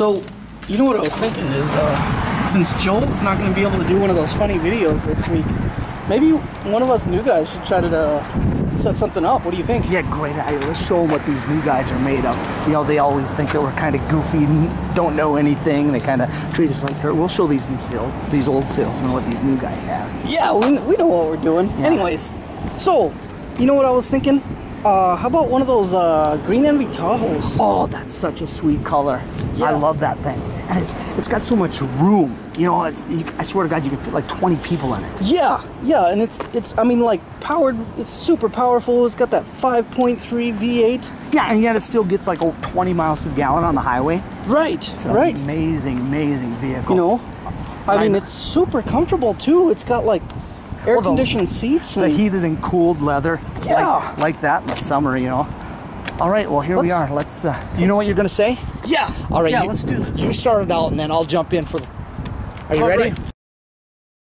So, you know what I was thinking is, since Joel's not going to be able to do one of those funny videos this week, maybe one of us new guys should try to set something up. What do you think? Yeah, great idea. Let's show them what these new guys are made of. You know, they always think that we're kind of goofy and don't know anything. They kind of treat us like her. We'll show these old salesmen what these new guys have. Yeah, we know what we're doing. Yeah. Anyways, so, you know what I was thinking? How about one of those Green Envy Tahoes? Oh, that's such a sweet color. Yeah. I love that thing. And it's got so much room. You know, I swear to God, you can fit like 20 people in it. Yeah, and it's I mean, like, powered, it's super powerful. It's got that 5.3 V8. Yeah, and yet it still gets like over 20 miles to the gallon on the highway. Right, it's an amazing, amazing vehicle. You know, I mean, it's super comfortable too. It's got like air-conditioned seats. The heated and cooled leather. Yeah. Like that in the summer, you know. All right, well, here we are. Let's, you know what you're going to say? Yeah. All right. Yeah, let's do this. You start it out, and then I'll jump in for the... Are you ready? Right.